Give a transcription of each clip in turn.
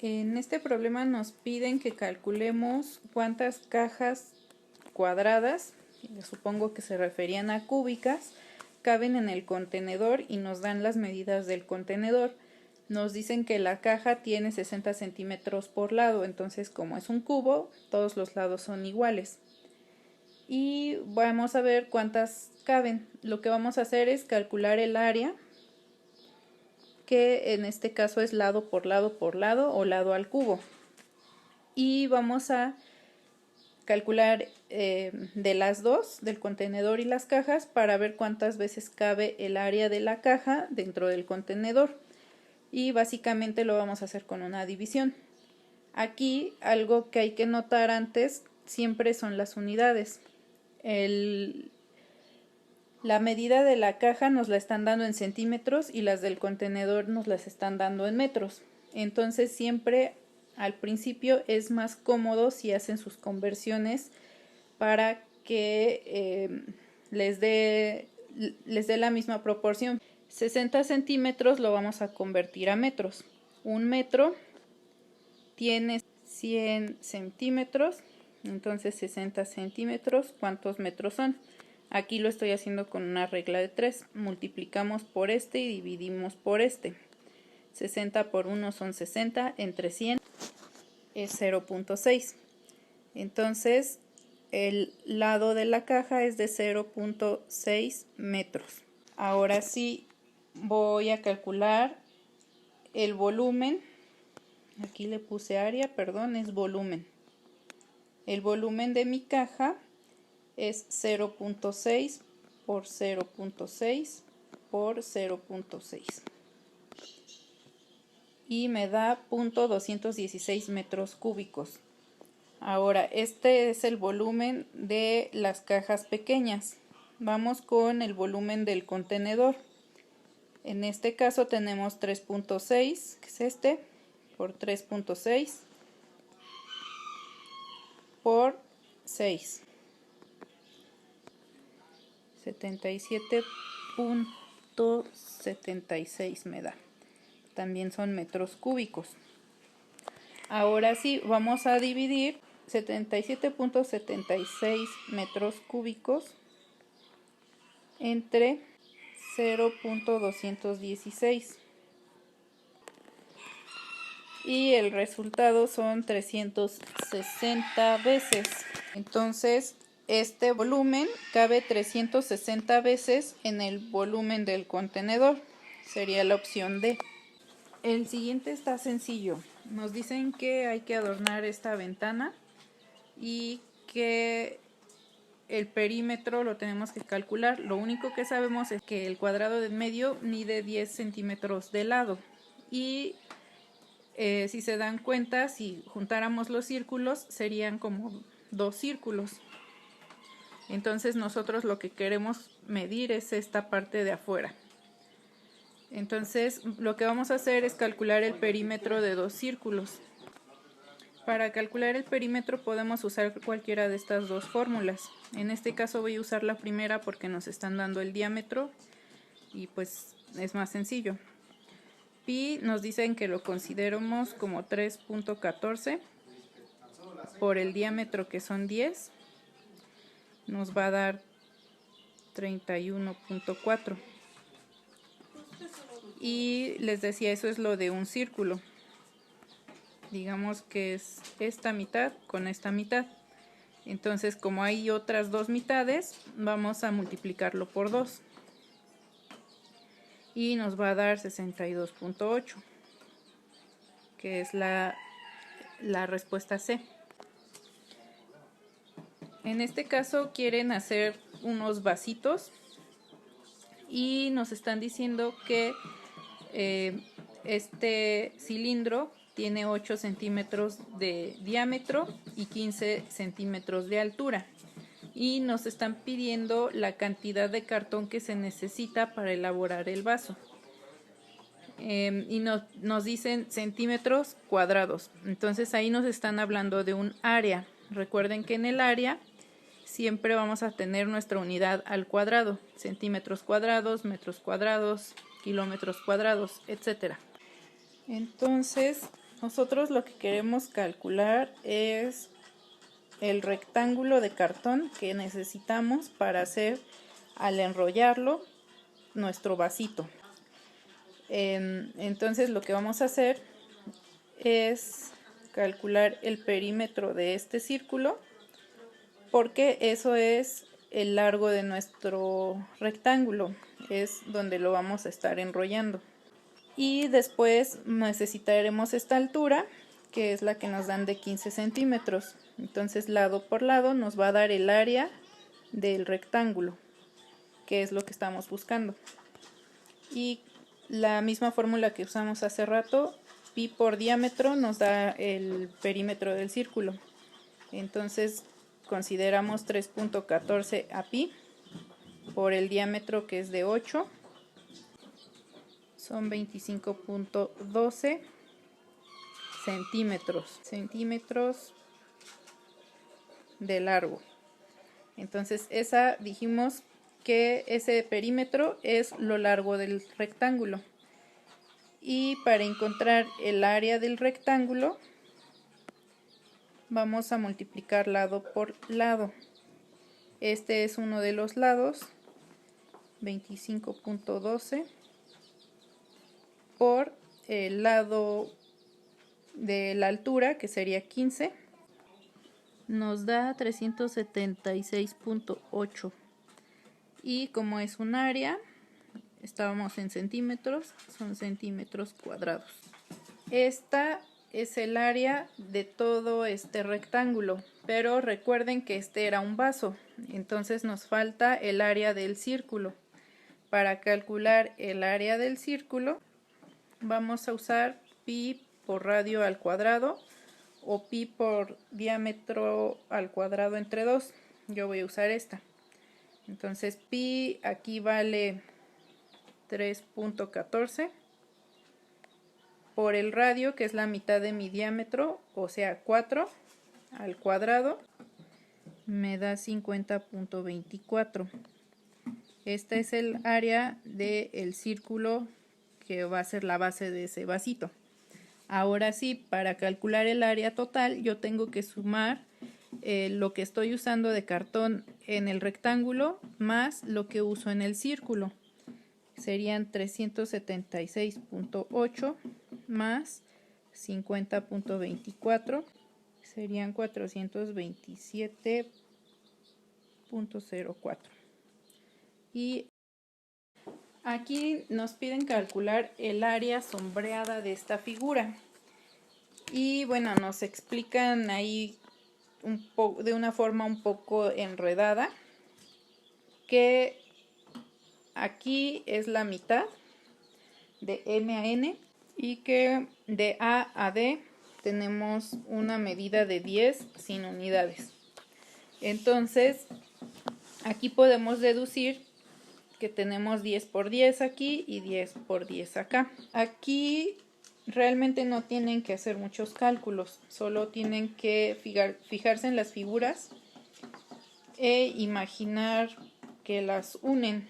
En este problema nos piden que calculemos cuántas cajas cuadradas, supongo que se referían a cúbicas, caben en el contenedor y nos dan las medidas del contenedor. Nos dicen que la caja tiene 60 centímetros por lado, entonces como es un cubo, todos los lados son iguales. Y vamos a ver cuántas caben. Lo que vamos a hacer es calcular el área, que en este caso es lado por lado por lado o lado al cubo. Y vamos a calcular de las dos, del contenedor y las cajas, para ver cuántas veces cabe el área de la caja dentro del contenedor. Y básicamente lo vamos a hacer con una división. Aquí algo que hay que notar antes siempre son las unidades. La medida de la caja nos la están dando en centímetros y las del contenedor nos las están dando en metros. Entonces siempre al principio es más cómodo si hacen sus conversiones para que les dé la misma proporción. 60 centímetros lo vamos a convertir a metros. Un metro tiene 100 centímetros, entonces 60 centímetros, ¿cuántos metros son? Aquí lo estoy haciendo con una regla de 3. Multiplicamos por este y dividimos por este. 60 por 1 son 60, entre 100 es 0.6. Entonces, el lado de la caja es de 0.6 metros. Ahora sí voy a calcular el volumen. Aquí le puse área, perdón, es volumen. El volumen de mi caja es 0.6 por 0.6 por 0.6 y me da 0.216 metros cúbicos. Ahora, este es el volumen de las cajas pequeñas. Vamos con el volumen del contenedor. En este caso tenemos 3.6, que es este, por 3.6 por 6. 77.76 me da. También son metros cúbicos. Ahora sí, vamos a dividir 77.76 metros cúbicos entre 0.216. Y el resultado son 360 veces. Entonces, este volumen cabe 360 veces en el volumen del contenedor. Sería la opción D. El siguiente está sencillo. Nos dicen que hay que adornar esta ventana y que el perímetro lo tenemos que calcular. Lo único que sabemos es que el cuadrado de medio mide 10 centímetros de lado. Y si se dan cuenta, si juntáramos los círculos, serían como 2 círculos. Entonces nosotros lo que queremos medir es esta parte de afuera. Entonces lo que vamos a hacer es calcular el perímetro de 2 círculos. Para calcular el perímetro podemos usar cualquiera de estas dos fórmulas. En este caso voy a usar la primera porque nos están dando el diámetro y pues es más sencillo. Pi nos dicen que lo consideremos como 3.14 por el diámetro, que son 10. Nos va a dar 31.4. Y les decía, eso es lo de un círculo. Digamos que es esta mitad con esta mitad. Entonces, como hay otras dos mitades, vamos a multiplicarlo por 2. Y nos va a dar 62.8, que es la respuesta C. En este caso quieren hacer unos vasitos y nos están diciendo que este cilindro tiene 8 centímetros de diámetro y 15 centímetros de altura. Y nos están pidiendo la cantidad de cartón que se necesita para elaborar el vaso. Y nos dicen centímetros cuadrados. Entonces ahí nos están hablando de un área. Recuerden que en el área siempre vamos a tener nuestra unidad al cuadrado. Centímetros cuadrados, metros cuadrados, kilómetros cuadrados, etc. Entonces Nosotros lo que queremos calcular es el rectángulo de cartón que necesitamos para hacer, al enrollarlo, nuestro vasito. Entonces lo que vamos a hacer es calcular el perímetro de este círculo, porque eso es el largo de nuestro rectángulo, es donde lo vamos a estar enrollando. Y después necesitaremos esta altura, que es la que nos dan de 15 centímetros. Entonces lado por lado nos va a dar el área del rectángulo, que es lo que estamos buscando. Y la misma fórmula que usamos hace rato, pi por diámetro nos da el perímetro del círculo. Entonces consideramos 3.14 a pi por el diámetro, que es de 8, son 25.12 centímetros de largo. Entonces dijimos que ese perímetro es lo largo del rectángulo. Y para encontrar el área del rectángulo vamos a multiplicar lado por lado. Este es uno de los lados, 25.12 por el lado de la altura, que sería 15, nos da 376.8. Y como es un área, estábamos en centímetros, son centímetros cuadrados. Esta es el área de todo este rectángulo, pero recuerden que este era un vaso, entonces nos falta el área del círculo. Para calcular el área del círculo vamos a usar pi por radio al cuadrado o pi por diámetro al cuadrado entre 2. Yo voy a usar esta. Entonces pi aquí vale 3.14 por el radio, que es la mitad de mi diámetro, o sea 4 al cuadrado, me da 50.24. Esta es el área del círculo que va a ser la base de ese vasito. Ahora sí, para calcular el área total yo tengo que sumar lo que estoy usando de cartón en el rectángulo más lo que uso en el círculo. Serían 376.8 más 50.24, serían 427.04. Y aquí nos piden calcular el área sombreada de esta figura. Y bueno, nos explican ahí de una forma un poco enredada que aquí es la mitad de M a N y que de A a D tenemos una medida de 10 sin unidades. Entonces aquí podemos deducir que tenemos 10 por 10 aquí y 10 por 10 acá. Aquí realmente no tienen que hacer muchos cálculos, solo tienen que fijarse en las figuras e imaginar que las unen.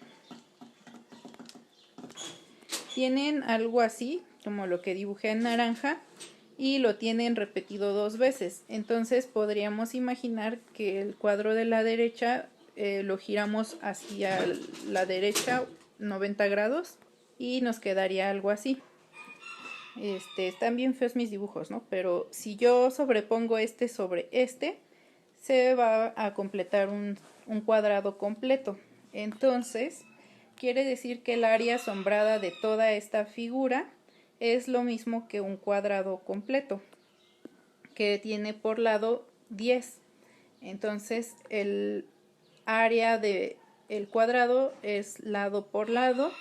Tienen algo así, como lo que dibujé en naranja, y lo tienen repetido 2 veces. Entonces podríamos imaginar que el cuadro de la derecha lo giramos hacia la derecha 90 grados y nos quedaría algo así. Están bien feos mis dibujos, ¿no? Pero si yo sobrepongo este sobre este, se va a completar un cuadrado completo. Entonces quiere decir que el área sombrada de toda esta figura es lo mismo que un cuadrado completo, que tiene por lado 10. Entonces el área del cuadrado es lado por lado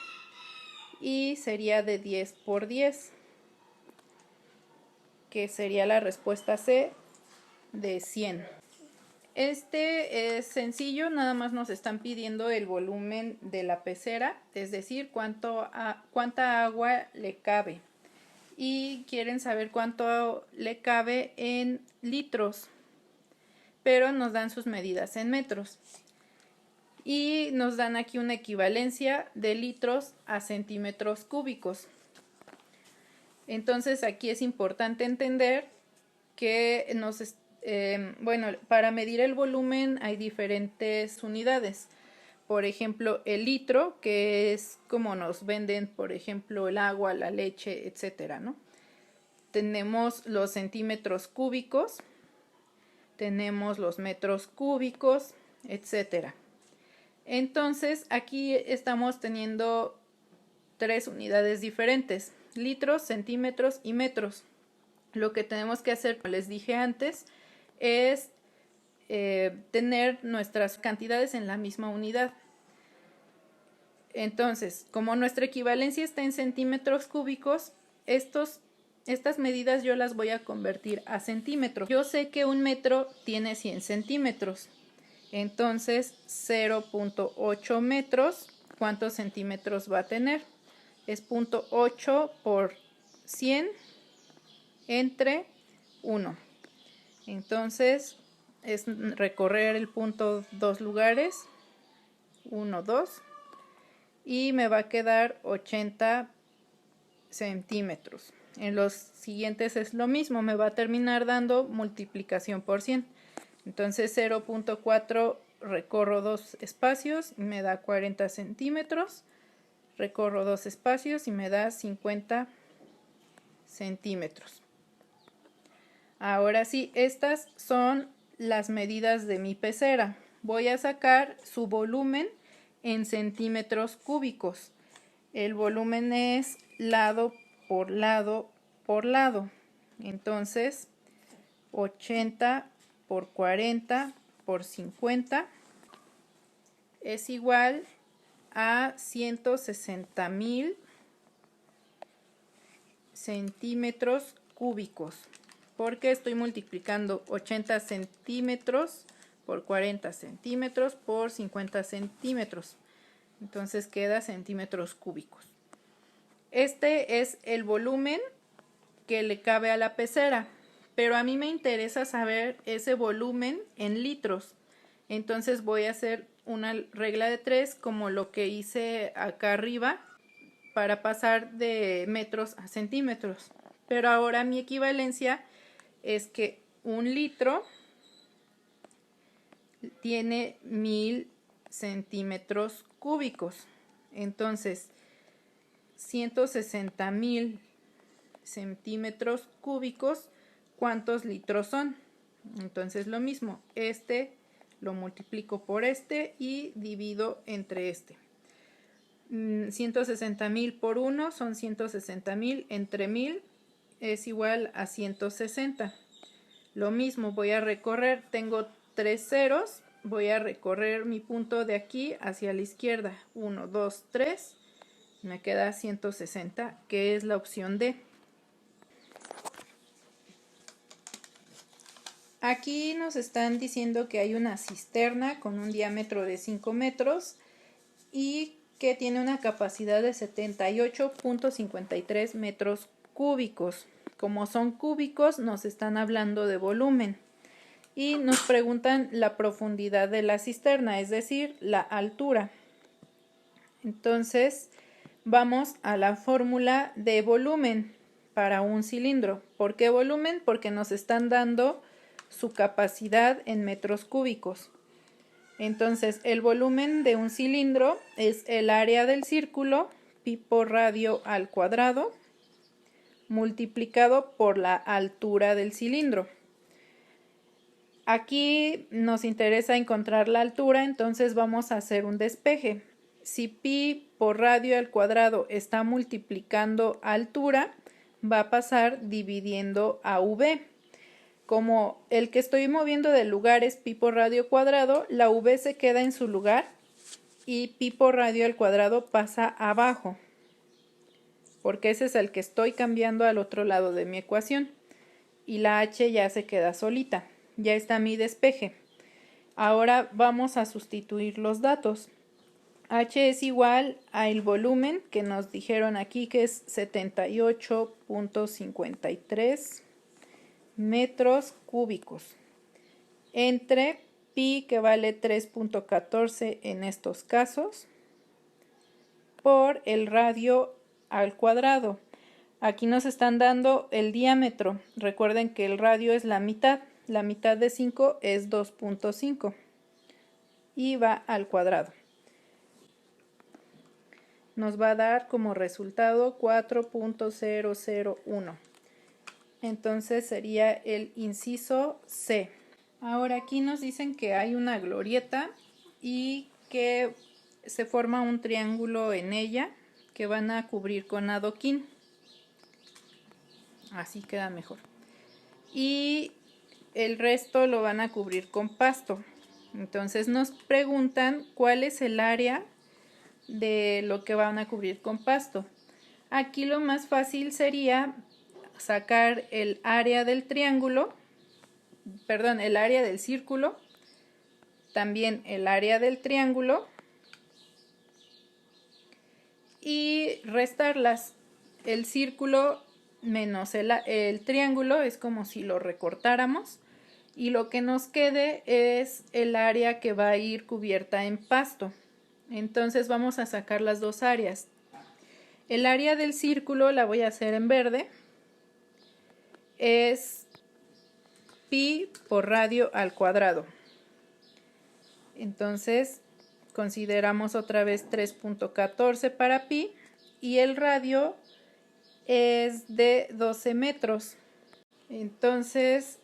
y sería de 10 por 10, que sería la respuesta C de 100. Este es sencillo, nada más nos están pidiendo el volumen de la pecera, es decir, cuánta agua le cabe. Y quieren saber cuánto le cabe en litros, pero nos dan sus medidas en metros. Y nos dan aquí una equivalencia de litros a centímetros cúbicos. Entonces aquí es importante entender que para medir el volumen hay diferentes unidades. Por ejemplo, el litro, que es como nos venden, por ejemplo, el agua, la leche, etcétera, ¿no? Tenemos los centímetros cúbicos, tenemos los metros cúbicos, etcétera. Entonces, aquí estamos teniendo 3 unidades diferentes: litros, centímetros y metros. Lo que tenemos que hacer, como les dije antes, es tener nuestras cantidades en la misma unidad. Entonces, como nuestra equivalencia está en centímetros cúbicos, estas medidas yo las voy a convertir a centímetros. Yo sé que un metro tiene 100 centímetros. Entonces, 0.8 metros, ¿cuántos centímetros va a tener? Es 0.8 por 100 entre 1. Entonces, es recorrer el punto 2 lugares, 1, 2, y me va a quedar 80 centímetros. En los siguientes es lo mismo, me va a terminar dando multiplicación por 100. Entonces 0.4 recorro 2 espacios y me da 40 centímetros. Recorro 2 espacios y me da 50 centímetros. Ahora sí, estas son las medidas de mi pecera. Voy a sacar su volumen en centímetros cúbicos. El volumen es lado por lado por lado. Entonces, 80 por 40 por 50 es igual a 160,000 centímetros cúbicos, porque estoy multiplicando 80 centímetros por 40 centímetros por 50 centímetros. Entonces queda centímetros cúbicos. Este es el volumen que le cabe a la pecera, pero a mí me interesa saber ese volumen en litros. Entonces voy a hacer una regla de 3 como lo que hice acá arriba para pasar de metros a centímetros. Pero ahora mi equivalencia es que un litro tiene 1000 centímetros cúbicos. Entonces, 160,000 centímetros cúbicos, ¿cuántos litros son? Entonces lo mismo, este lo multiplico por este y divido entre este. 160,000 por 1 son 160,000, entre 1000 es igual a 160. Lo mismo, voy a recorrer, tengo 3 ceros, voy a recorrer mi punto de aquí hacia la izquierda, 1, 2, 3, me queda 160, que es la opción D. Aquí nos están diciendo que hay una cisterna con un diámetro de 5 metros y que tiene una capacidad de 78.53 metros cúbicos. Como son cúbicos, nos están hablando de volumen. Y nos preguntan la profundidad de la cisterna, es decir, la altura. Entonces, vamos a la fórmula de volumen para un cilindro. ¿Por qué volumen? Porque nos están dando su capacidad en metros cúbicos. Entonces, el volumen de un cilindro es el área del círculo, pi por radio al cuadrado, multiplicado por la altura del cilindro. Aquí nos interesa encontrar la altura, entonces vamos a hacer un despeje. Si pi por radio al cuadrado está multiplicando altura, va a pasar dividiendo a v. Como el que estoy moviendo del lugar es pi por radio cuadrado, la v se queda en su lugar y pi por radio al cuadrado pasa abajo, porque ese es el que estoy cambiando al otro lado de mi ecuación. Y la h ya se queda solita, ya está mi despeje. Ahora vamos a sustituir los datos. H es igual al volumen que nos dijeron aquí, que es 78.53 metros cúbicos, entre pi, que vale 3.14 en estos casos, por el radio al cuadrado. Aquí nos están dando el diámetro. Recuerden que el radio es la mitad. La mitad de 5 es 2.5 y va al cuadrado. Nos va a dar como resultado 4.001. Entonces sería el inciso C. Ahora aquí nos dicen que hay una glorieta y que se forma un triángulo en ella que van a cubrir con adoquín. Así queda mejor. Y el resto lo van a cubrir con pasto. Entonces nos preguntan cuál es el área de lo que van a cubrir con pasto. Aquí lo más fácil sería sacar el área del triángulo, perdón, el área del círculo, también el área del triángulo y restarlas. El círculo menos el triángulo es como si lo recortáramos y lo que nos quede es el área que va a ir cubierta en pasto. Entonces vamos a sacar las dos áreas. El área del círculo la voy a hacer en verde. Es pi por radio al cuadrado. Entonces consideramos otra vez 3.14 para pi y el radio es de 12 metros. Entonces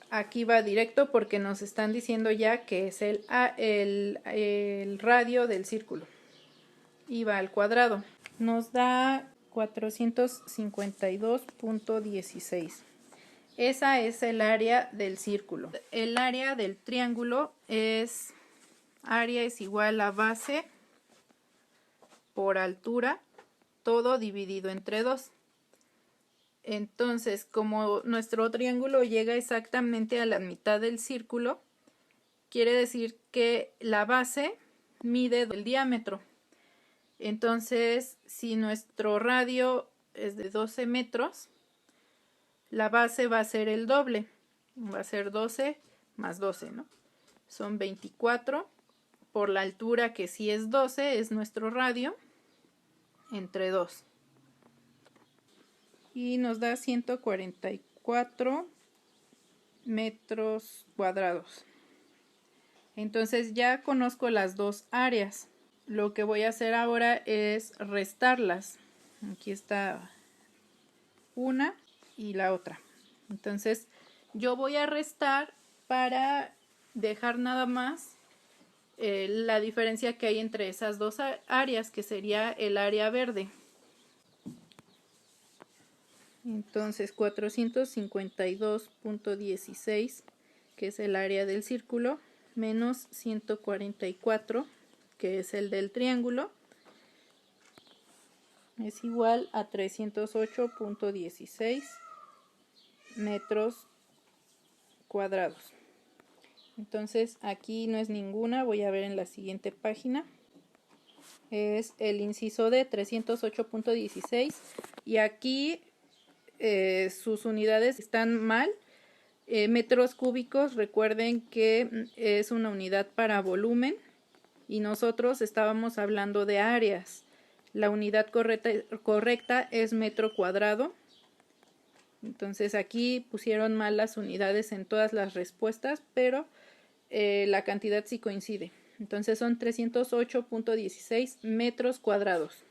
aquí va directo porque nos están diciendo ya que es el radio del círculo y va al cuadrado. Nos da 452.16. Esa es el área del círculo. El área del triángulo es área es igual a base por altura, todo dividido entre 2. Entonces, como nuestro triángulo llega exactamente a la mitad del círculo, quiere decir que la base mide el diámetro. Entonces, si nuestro radio es de 12 metros, la base va a ser el doble. Va a ser 12 más 12, ¿no? Son 24 por la altura que sí es 12, es nuestro radio, entre 2. Y nos da 144 metros cuadrados. Entonces ya conozco las dos áreas. Lo que voy a hacer ahora es restarlas. Aquí está una y la otra. Entonces yo voy a restar para dejar nada más la diferencia que hay entre esas dos áreas, que sería el área verde. Entonces 452.16, que es el área del círculo, menos 144, que es el del triángulo, es igual a 308.16 metros cuadrados. Entonces aquí no es ninguna, voy a ver en la siguiente página. Es el inciso D, 308.16, y aquí sus unidades están mal. Metros cúbicos, recuerden que es una unidad para volumen y nosotros estábamos hablando de áreas. La unidad correcta es metro cuadrado. Entonces aquí pusieron mal las unidades en todas las respuestas, pero la cantidad sí coincide. Entonces son 308.16 metros cuadrados.